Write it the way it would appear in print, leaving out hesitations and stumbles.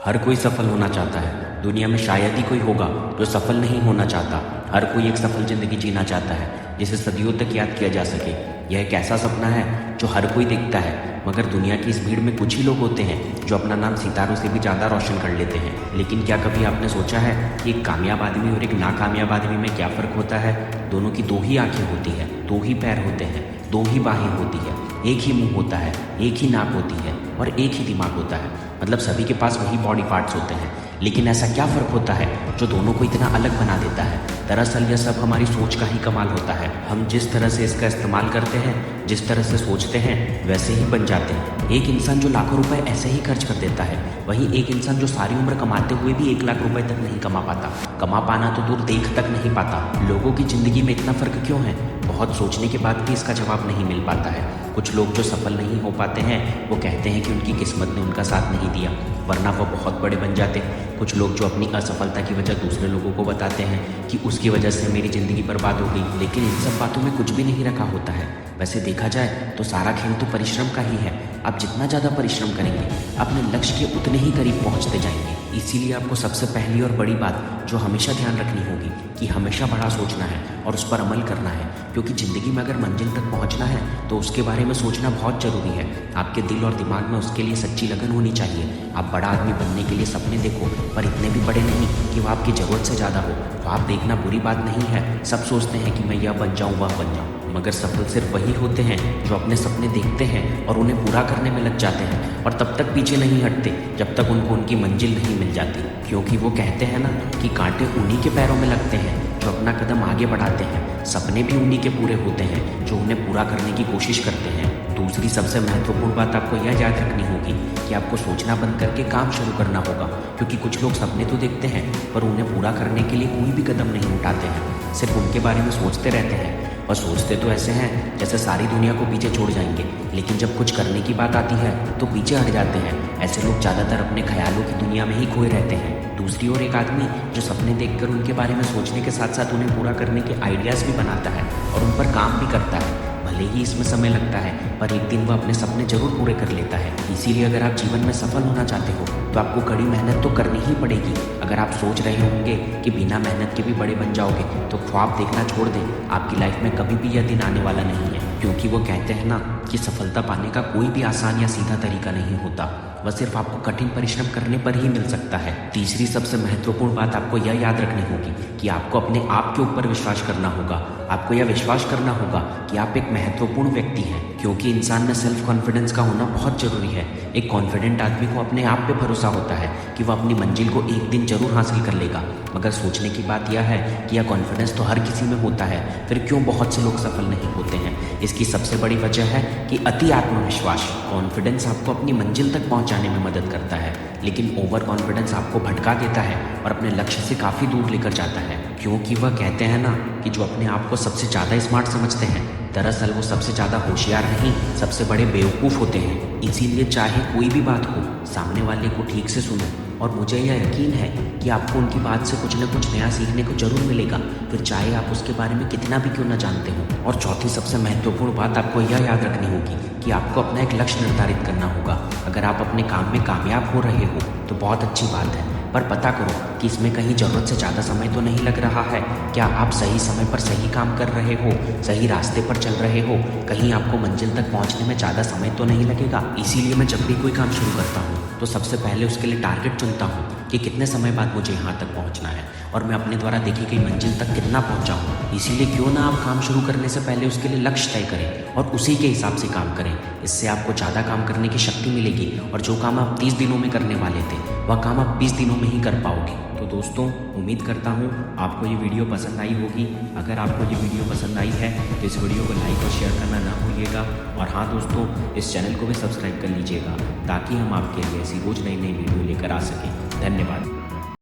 हर कोई सफल होना चाहता है। दुनिया में शायद ही कोई होगा जो सफल नहीं होना चाहता। हर कोई एक सफल ज़िंदगी जीना चाहता है जिसे सदियों तक याद किया जा सके। यह एक ऐसा सपना है जो हर कोई देखता है, मगर दुनिया की इस भीड़ में कुछ ही लोग होते हैं जो अपना नाम सितारों से भी ज़्यादा रोशन कर लेते हैं। लेकिन क्या कभी आपने सोचा है कि एक कामयाब आदमी और एक नाकामयाब आदमी में क्या फ़र्क होता है? दोनों की दो ही आंखें होती है, दो ही पैर होते हैं, दो ही बाहें होती है, एक ही मुंह होता है, एक ही नाक होती है और एक ही दिमाग होता है। मतलब सभी के पास वही बॉडी पार्ट्स होते हैं, लेकिन ऐसा क्या फ़र्क होता है जो दोनों को इतना अलग बना देता है? दरअसल यह सब हमारी सोच का ही कमाल होता है। हम जिस तरह से इसका इस्तेमाल करते हैं, जिस तरह से सोचते हैं, वैसे ही बन जाते हैं। एक इंसान जो लाखों रुपए ऐसे ही खर्च कर देता है, वहीं एक इंसान जो सारी उम्र कमाते हुए भी 1 लाख रुपए तक नहीं कमा पाता। कमा पाना तो दूर, देख तक नहीं पाता। लोगों की ज़िंदगी में इतना फ़र्क क्यों है? बहुत सोचने के बाद भी इसका जवाब नहीं मिल पाता है। कुछ लोग जो सफल नहीं हो पाते हैं वो कहते हैं कि उनकी किस्मत ने उनका साथ नहीं दिया, वरना वो बहुत बड़े बन जाते। कुछ लोग जो अपनी असफलता की वजह दूसरे लोगों को बताते हैं कि उसकी वजह से मेरी ज़िंदगी बर्बाद हो गई, लेकिन इन सब बातों में कुछ भी नहीं रखा होता है। वैसे देखा जाए तो सारा खेल तो परिश्रम का ही है। आप जितना ज़्यादा परिश्रम करेंगे, अपने लक्ष्य के उतने ही करीब पहुँचते जाएंगे। इसीलिए आपको सबसे पहली और बड़ी बात जो हमेशा ध्यान रखनी होगी कि हमेशा बड़ा सोचना है और उस पर अमल करना है, क्योंकि ज़िंदगी में अगर मंजिल तक पहुंचना है तो उसके बारे में सोचना बहुत ज़रूरी है। आपके दिल और दिमाग में उसके लिए सच्ची लगन होनी चाहिए। आप बड़ा आदमी बनने के लिए सपने देखो, पर इतने भी बड़े नहीं कि वो आपकी ज़रूरत से ज़्यादा हो। तो आप देखना बुरी बात नहीं है, सब सोचते हैं कि मैं यह बन जाऊँ, वह बन जाऊँ, मगर सफल सिर्फ वही होते हैं जो अपने सपने देखते हैं और उन्हें पूरा करने में लग जाते हैं, और तब तक पीछे नहीं हटते जब तक उनको उनकी मंजिल नहीं मिल जाती। क्योंकि वो कहते हैं ना कि कांटे उन्हीं के पैरों में लगते हैं जो अपना कदम आगे बढ़ाते हैं। सपने भी उन्हीं के पूरे होते हैं जो उन्हें पूरा करने की कोशिश करते हैं। दूसरी सबसे महत्वपूर्ण बात आपको यह याद रखनी होगी कि आपको सोचना बंद करके काम शुरू करना होगा, क्योंकि कुछ लोग सपने तो देखते हैं पर उन्हें पूरा करने के लिए कोई भी कदम नहीं उठाते हैं, सिर्फ उनके बारे में सोचते रहते हैं। और सोचते तो ऐसे हैं जैसे सारी दुनिया को पीछे छोड़ जाएंगे, लेकिन जब कुछ करने की बात आती है तो पीछे हट जाते हैं। ऐसे लोग ज़्यादातर अपने ख्यालों की दुनिया में ही खोए रहते हैं। दूसरी ओर एक आदमी जो सपने देखकर उनके बारे में सोचने के साथ साथ उन्हें पूरा करने के आइडियाज़ भी बनाता है और उन पर काम भी करता है, भले ही इसमें समय लगता है, पर एक दिन वह अपने सपने जरूर पूरे कर लेता है। इसीलिए अगर आप जीवन में सफल होना चाहते हो तो आपको कड़ी मेहनत तो करनी ही पड़ेगी। अगर आप सोच रहे होंगे कि बिना मेहनत के भी बड़े बन जाओगे तो ख्वाब देखना छोड़ दें। आपकी लाइफ में कभी भी यह दिन आने वाला नहीं है, क्योंकि वो कहते हैं ना कि सफलता पाने का कोई भी आसान या सीधा तरीका नहीं होता, वह सिर्फ आपको कठिन परिश्रम करने पर ही मिल सकता है। तीसरी सबसे महत्वपूर्ण बात आपको यह याद रखनी होगी कि आपको अपने आप के ऊपर विश्वास करना होगा। आपको यह विश्वास करना होगा कि आप एक महत्वपूर्ण व्यक्ति हैं, क्योंकि इंसान में सेल्फ कॉन्फिडेंस का होना बहुत जरूरी है। एक कॉन्फिडेंट आदमी को अपने आप पे भरोसा होता है कि वह अपनी मंजिल को एक दिन जरूर हासिल कर लेगा। मगर सोचने की बात यह है कि यह कॉन्फिडेंस तो हर किसी में होता है, फिर क्यों बहुत से लोग सफल नहीं होते हैं? इसकी सबसे बड़ी वजह है कि अति आत्मविश्वास। कॉन्फिडेंस आपको अपनी मंजिल तक पहुंचाने में मदद करता है, लेकिन ओवर कॉन्फिडेंस आपको भटका देता है और अपने लक्ष्य से काफ़ी दूर लेकर जाता है। क्योंकि वह कहते हैं ना कि जो अपने आप को सबसे ज़्यादा स्मार्ट समझते हैं, दरअसल वो सबसे ज़्यादा होशियार नहीं, सबसे बड़े बेवकूफ़ होते हैं। इसीलिए चाहे कोई भी बात हो, सामने वाले को ठीक से सुनो, और मुझे यह यकीन है कि आपको उनकी बात से कुछ न कुछ नया सीखने को जरूर मिलेगा, फिर चाहे आप उसके बारे में कितना भी क्यों ना जानते हो। और चौथी सबसे महत्वपूर्ण बात आपको यह याद रखनी होगी कि आपको अपना एक लक्ष्य निर्धारित करना होगा। अगर आप अपने काम में कामयाब हो रहे हो तो बहुत अच्छी बात है, पर पता करो कि इसमें कहीं ज़रूरत से ज़्यादा समय तो नहीं लग रहा है। क्या आप सही समय पर सही काम कर रहे हो, सही रास्ते पर चल रहे हो? कहीं आपको मंजिल तक पहुंचने में ज़्यादा समय तो नहीं लगेगा? इसीलिए मैं जब भी कोई काम शुरू करता हूँ तो सबसे पहले उसके लिए टारगेट चुनता हूँ कि कितने समय बाद मुझे यहाँ तक पहुँचना है और मैं अपने द्वारा देखी गई मंजिल तक कितना पहुँचा हूँ। इसीलिए क्यों ना आप काम शुरू करने से पहले उसके लिए लक्ष्य तय करें और उसी के हिसाब से काम करें। इससे आपको ज़्यादा काम करने की शक्ति मिलेगी और जो काम आप 30 दिनों में करने वाले थे वह काम आप 20 दिनों में ही कर पाओगे। तो दोस्तों, उम्मीद करता हूँ आपको ये वीडियो पसंद आई होगी। अगर आपको ये वीडियो पसंद आई है तो इस वीडियो को लाइक और शेयर करना ना भूलिएगा। और हाँ दोस्तों, इस चैनल को भी सब्सक्राइब कर लीजिएगा ताकि हम आपके लिए ऐसी रोज नई नई वीडियो लेकर आ सकें। धन्यवाद।